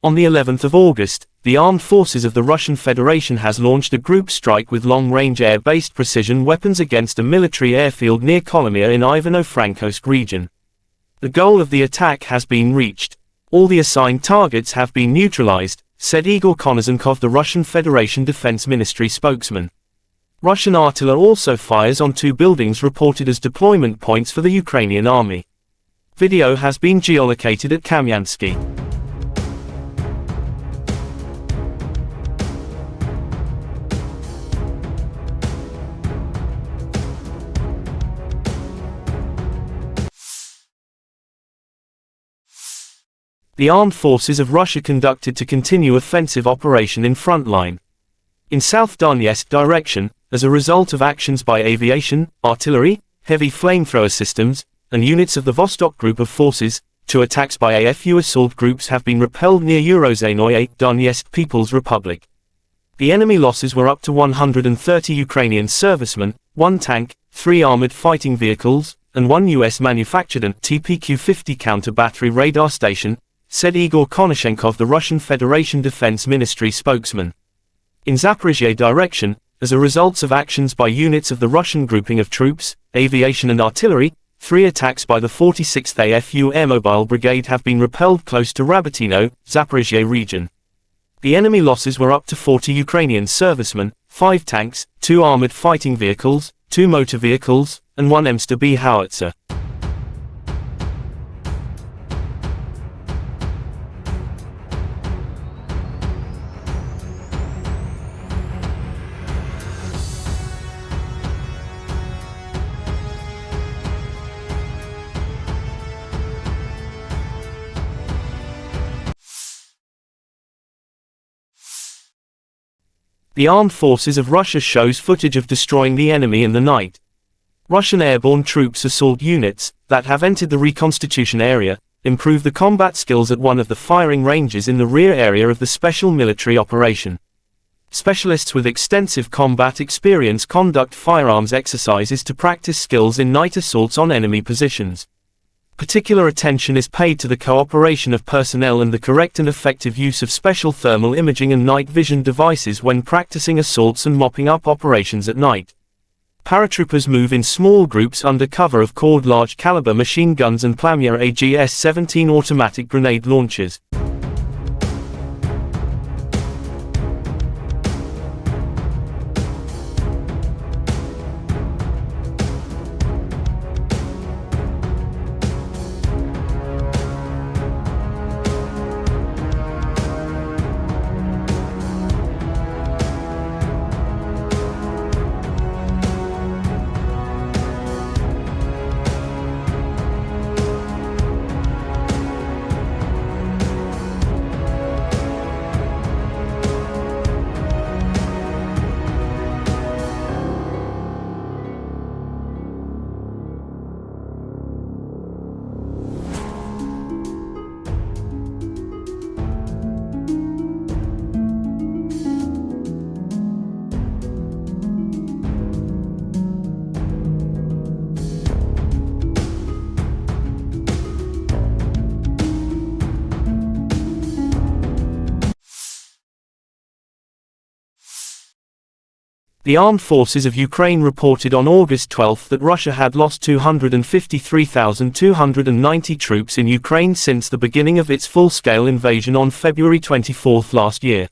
On the 11th of August, the armed forces of the Russian Federation has launched a group strike with long-range air-based precision weapons against a military airfield near Kolomyia in Ivano-Frankovsk region. The goal of the attack has been reached. All the assigned targets have been neutralized, said Igor Konahsenkov, the Russian Federation Defense Ministry spokesman. Russian artillery also fires on 2 buildings reported as deployment points for the Ukrainian army. Video has been geolocated at Kamyansky. The armed forces of Russia conducted to continue offensive operation in front line. In South Donetsk direction, as a result of actions by aviation, artillery, heavy flamethrower systems, and units of the Vostok group of forces, 2 attacks by AFU assault groups have been repelled near Eurozone Donetsk People's Republic. The enemy losses were up to 130 Ukrainian servicemen, 1 tank, 3 armored fighting vehicles, and 1 US-manufactured TPQ-50 counter-battery radar station, said Igor Konahsenkov, the Russian Federation Defense Ministry spokesman. In Zaporizhia direction, as a result of actions by units of the Russian grouping of troops, aviation and artillery, 3 attacks by the 46th AFU Airmobile Brigade have been repelled close to Rabotino, Zaporizhia region. The enemy losses were up to 40 Ukrainian servicemen, 5 tanks, 2 armored fighting vehicles, 2 motor vehicles, and 1 M-STB howitzer. The armed forces of Russia shows footage of destroying the enemy in the night. Russian airborne troops assault units that have entered the reconstitution area, improve the combat skills at one of the firing ranges in the rear area of the special military operation. Specialists with extensive combat experience conduct firearms exercises to practice skills in night assaults on enemy positions. Particular attention is paid to the cooperation of personnel and the correct and effective use of special thermal imaging and night vision devices when practicing assaults and mopping up operations at night. Paratroopers move in small groups under cover of cord large-caliber machine guns and Kolomyia AGS-17 automatic grenade launchers. The armed forces of Ukraine reported on August 12 that Russia had lost 253,290 troops in Ukraine since the beginning of its full-scale invasion on February 24 last year.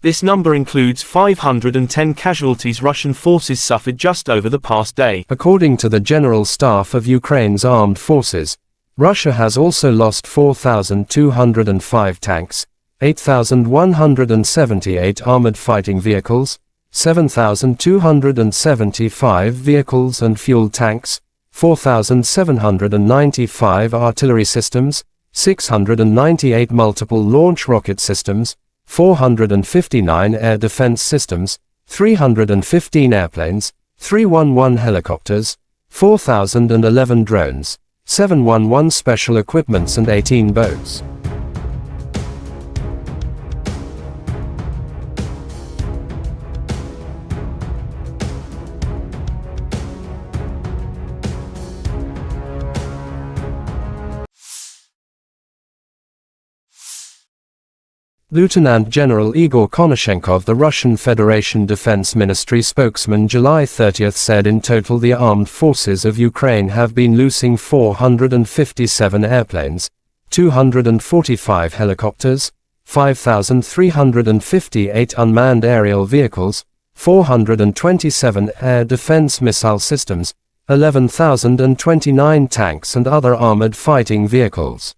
This number includes 510 casualties Russian forces suffered just over the past day. According to the General Staff of Ukraine's armed forces, Russia has also lost 4,205 tanks, 8,178 armored fighting vehicles, 7,275 vehicles and fuel tanks, 4,795 artillery systems, 698 multiple launch rocket systems, 459 air defense systems, 315 airplanes, 311 helicopters, 4,011 drones, 711 special equipments and 18 boats. Lieutenant General Igor Konahsenkov, the Russian Federation Defense Ministry spokesman, July 30 said in total the armed forces of Ukraine have been losing 457 airplanes, 245 helicopters, 5,358 unmanned aerial vehicles, 427 air defense missile systems, 11,029 tanks and other armored fighting vehicles.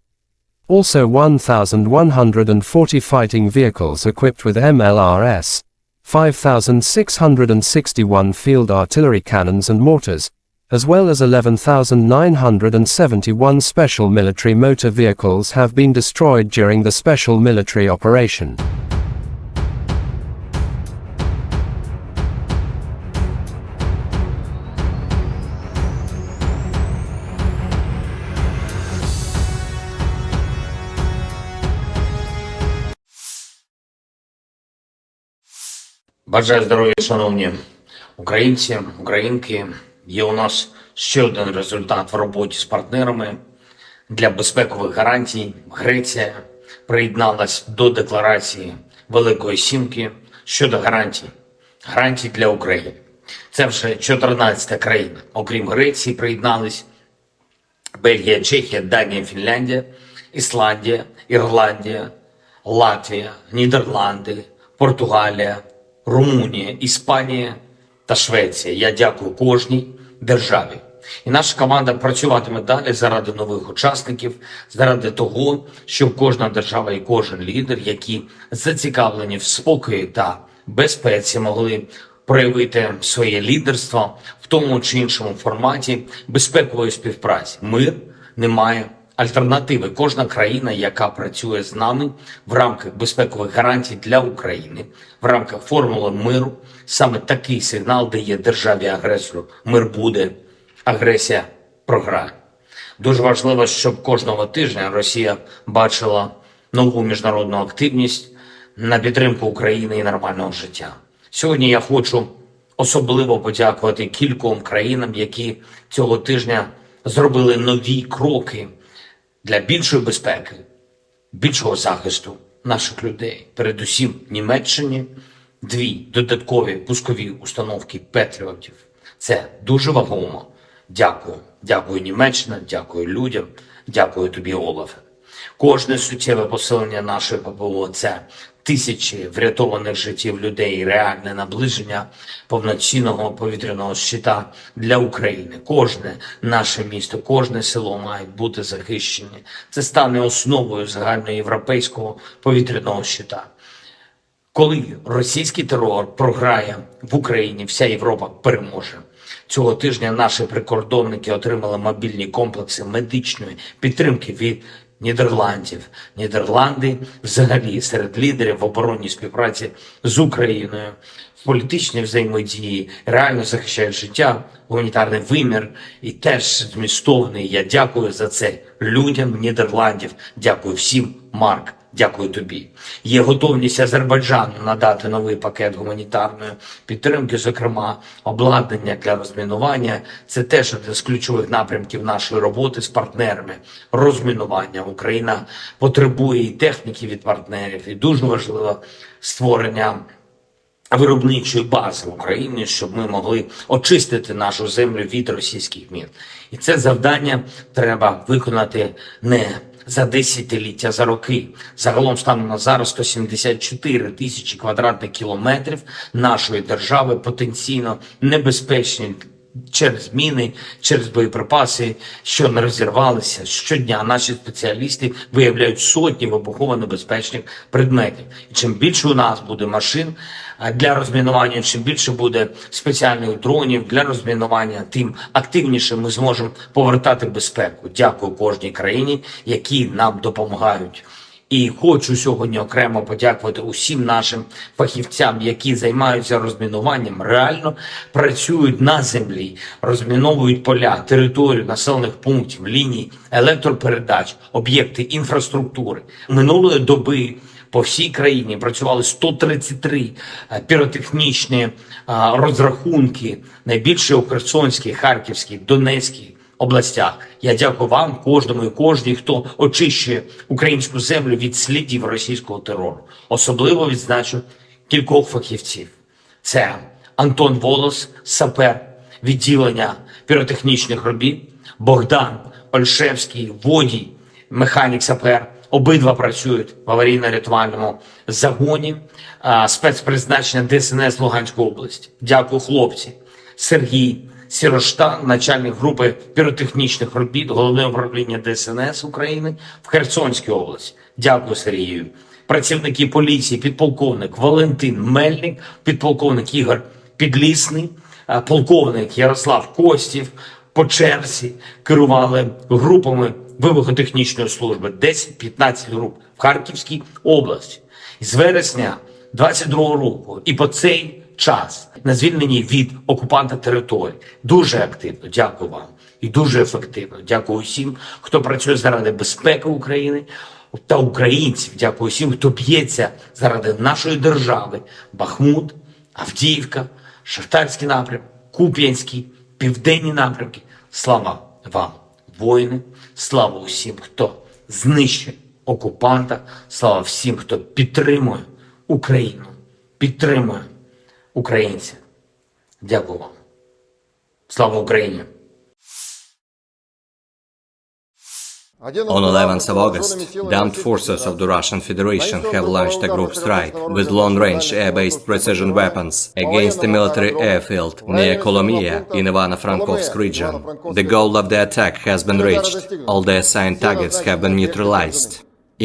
Also 1,140 fighting vehicles equipped with MLRS, 5,661 field artillery cannons and mortars, as well as 11,971 special military motor vehicles have been destroyed during the special military operation. Бажаю здоров'я, шановні українці, українки. Є у нас ще один результат в роботі з партнерами. Для безпекових гарантій Греція приєдналась до декларації Великої Сімки щодо гарантій. Гарантій для України. Це вже 14-та країна. Окрім Греції приєднались Бельгія, Чехія, Данія, Фінляндія, Ісландія, Ірландія, Латвія, Нідерланди, Португалія, Румунія, Іспанія та Швеція. Я дякую кожній державі. І наша команда працюватиме далі заради нових учасників, заради того, щоб кожна держава і кожен лідер, які зацікавлені в спокої та безпеці, могли проявити своє лідерство в тому чи іншому форматі безпекової співпраці. Мир не має альтернативи. Кожна країна, яка працює з нами в рамках безпекових гарантій для України, в рамках формули миру, саме такий сигнал дає державі-агресору. Мир буде, агресія програє. Дуже важливо, щоб кожного тижня Росія бачила нову міжнародну активність на підтримку України і нормального життя. Сьогодні я хочу особливо подякувати кільком країнам, які цього тижня зробили нові кроки для більшої безпеки, більшого захисту наших людей. Передусім Німеччині 2 додаткові пускові установки Петріотів. Це дуже вагомо. Дякую. Дякую, Німеччина, дякую людям, дякую тобі, Олафе. Кожне суттєве посилення нашої ППО – це тисячі врятованих життів людей і реальне наближення повноцінного повітряного щита для України. Кожне наше місто, кожне село мають бути захищені. Це стане основою загальноєвропейського повітряного щита. Коли російський терор програє в Україні, вся Європа переможе. Цього тижня наші прикордонники отримали мобільні комплекси медичної підтримки від Нідерландів. Нідерланди взагалі серед лідерів в оборонній співпраці з Україною, в політичній взаємодії, реально захищають життя, гуманітарний вимір і теж змістовний. Я дякую за це людям Нідерландів. Дякую всім, Марк. Дякую тобі. Є готовність Азербайджану надати новий пакет гуманітарної підтримки, зокрема обладнання для розмінування. Це теж один з ключових напрямків нашої роботи з партнерами. Розмінування. Україна потребує і техніки від партнерів, і дуже важливо створення виробничої бази в Україні, щоб ми могли очистити нашу землю від російських мін. І це завдання треба виконати не за десятиліття, за роки. Загалом станом на зараз 174 тисячі квадратних кілометрів нашої держави потенційно небезпечні через міни, через боєприпаси, що не розірвалися. Щодня наші спеціалісти виявляють сотні вибухово-небезпечних предметів. І чим більше у нас буде машин для розмінування, чим більше буде спеціальних дронів для розмінування, тим активніше ми зможемо повертати безпеку. Дякую кожній країні, які нам допомагають. І хочу сьогодні окремо подякувати усім нашим фахівцям, які займаються розмінуванням, реально працюють на землі, розміновують поля, територію населених пунктів, ліній, електропередач, об'єкти інфраструктури. Минулої доби по всій країні працювали 133 піротехнічні розрахунки, найбільше у Херсонській, Харківській, Донецькій областях. Я дякую вам, кожному і кожній, хто очищує українську землю від слідів російського терору. Особливо відзначу кількох фахівців. Це Антон Волос, сапер відділення піротехнічних робіт, Богдан Ольшевський, водій, механік-сапер. Обидва працюють в аварійно-рятувальному загоні спецпризначення ДСНС Луганської області. Дякую, хлопці. Сергій Сіроштан, начальник групи піротехнічних робіт Головного управління ДСНС України в Херсонській області. Дякую, Сергію. Працівники поліції, підполковник Валентин Мельник, підполковник Ігор Підлісний, полковник Ярослав Костів по черзі керували групами вибухотехнічної служби, 10-15 груп в Харківській області. З вересня 22-го року і по цей час на звільненні від окупанта території. Дуже активно, дякую вам. І дуже ефективно. Дякую усім, хто працює заради безпеки України та українців. Дякую усім, хто б'ється заради нашої держави. Бахмут, Авдіївка, Шахтарський напрям, Куп'янський, Південні напрямки. Слава вам, воїни, слава усім, хто знищує окупанта, слава всім, хто підтримує Україну, підтримує українців. Дякую вам. Слава Україні! On 11th of August, the armed forces of the Russian Federation have launched a group strike with long-range air-based precision weapons against a military airfield near Kolomyia in Ivano-Frankovsk region. The goal of the attack has been reached. All the assigned targets have been neutralized.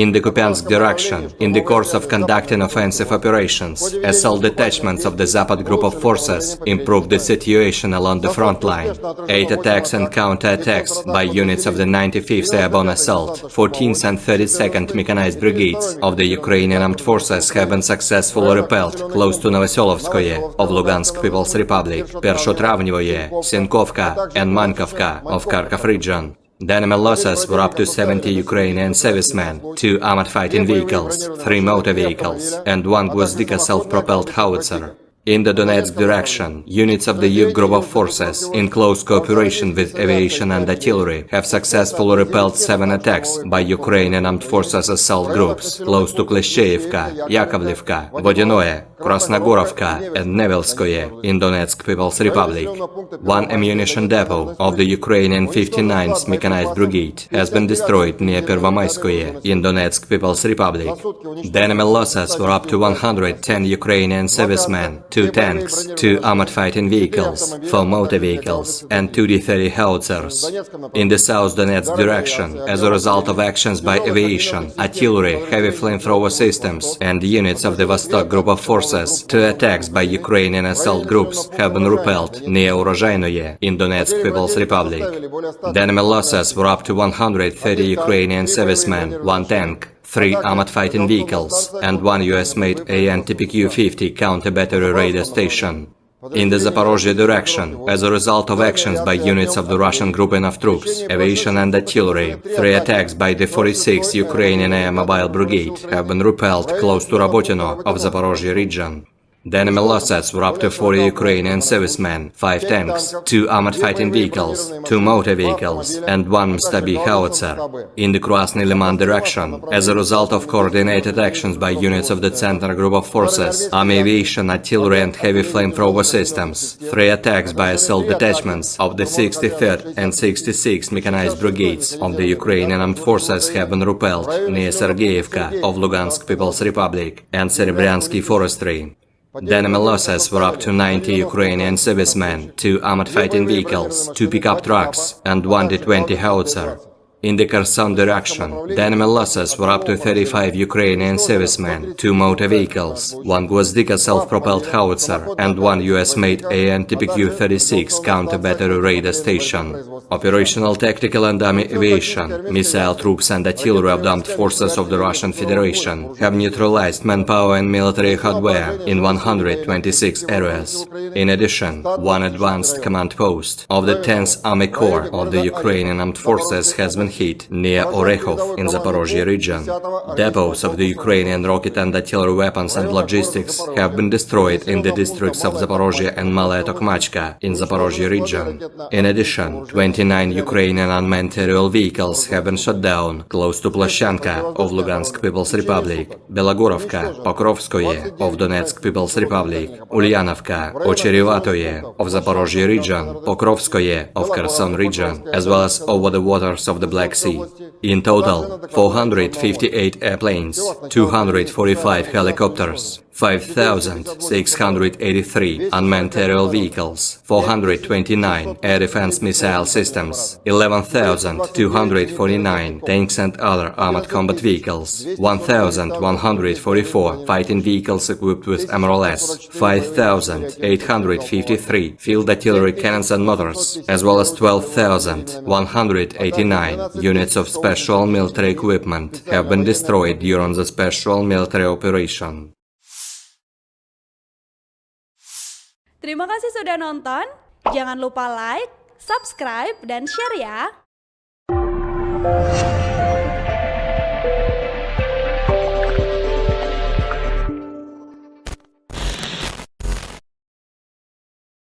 In the Kupiansk direction, in the course of conducting offensive operations, assault detachments of the Zapad group of forces improved the situation along the front line. 8 attacks and counter-attacks by units of the 95th Airborne Assault, 14th and 32nd Mechanized Brigades of the Ukrainian Armed Forces have been successfully repelled close to Novoselovskoye of Lugansk People's Republic, Persotravnyoye, Sinkovka and Mankovka of Kharkov region. The enemy losses were up to 70 Ukrainian servicemen, 2 armored fighting vehicles, 3 motor vehicles, and 1 Gvozdika self-propelled howitzer. In the Donetsk direction, units of the youth group of forces, in close cooperation with aviation and artillery, have successfully repelled 7 attacks by Ukrainian armed forces assault groups close to Kleshcheyevka, Yakovlivka, Vodinoye, Krasnogorovka and Nevelskoye in Donetsk People's Republic. 1 ammunition depot of the Ukrainian 59th Mechanized Brigade has been destroyed near Pervomaiskoye in Donetsk People's Republic. The enemy losses were up to 110 Ukrainian servicemen, 2 tanks, 2 armored fighting vehicles, 4 motor vehicles, and 2 D-30 howitzers. In the South Donetsk direction, as a result of actions by aviation, artillery, heavy flamethrower systems, and units of the Vostok group of forces, 2 attacks by Ukrainian assault groups have been repelled near Urozhainoye in Donetsk People's Republic. The enemy losses were up to 130 Ukrainian servicemen, 1 tank, 3 armored fighting vehicles, and 1 US-made AN-TPQ-50 counter-battery radar station. In the Zaporizhia direction, as a result of actions by units of the Russian grouping of troops, aviation and artillery, 3 attacks by the 46th Ukrainian Air Mobile Brigade have been repelled close to Rabotino of Zaporizhia region. The enemy losses were up to 40 Ukrainian servicemen, 5 tanks, 2 armored fighting vehicles, 2 motor vehicles, and 1 Mstabi howitzer. In the Krasny Liman direction, as a result of coordinated actions by units of the Center Group of Forces, Army aviation, artillery and heavy flamethrower systems, 3 attacks by assault detachments of the 63rd and 66th Mechanized Brigades of the Ukrainian Armed Forces have been repelled near Sergeyevka of Lugansk People's Republic and Serebryansky Forestry. The enemy losses were up to 90 Ukrainian servicemen, 2 armored fighting vehicles, 2 pickup trucks, and 1 D-20 howitzer. In the Kherson direction, the enemy losses were up to 35 Ukrainian servicemen, 2 motor vehicles, 1 Gvozdika self-propelled howitzer, and 1 US-made AN-TPQ-36 counter-battery radar station. Operational, tactical and army aviation, missile troops and artillery of the armed forces of the Russian Federation have neutralized manpower and military hardware in 126 areas. In addition, 1 advanced command post of the 10th Army Corps of the Ukrainian Armed Forces has been hit near Orekhov in Zaporizhia region. Depots of the Ukrainian rocket and artillery weapons and logistics have been destroyed in the districts of Zaporizhia and Malaya Tokmachka in Zaporizhia region. In addition, 29 Ukrainian unmanned aerial vehicles have been shot down close to Plasyanka of Lugansk People's Republic, Belogorovka, Pokrovskoye of Donetsk People's Republic, Ulyanovka, Ocherevatoye of Zaporizhia region, Pokrovskoye of Kherson region, as well as over the waters of the Black Sea. In total, 458 airplanes, 245 helicopters, 5,683 unmanned aerial vehicles, 429 air defense missile systems, 11,249 tanks and other armored combat vehicles, 1,144 fighting vehicles equipped with MRLS, 5,853 field artillery cannons and motors, as well as 12,189 units of special military equipment have been destroyed during the special military operation. Terima kasih sudah nonton. Jangan lupa like, subscribe, dan share ya.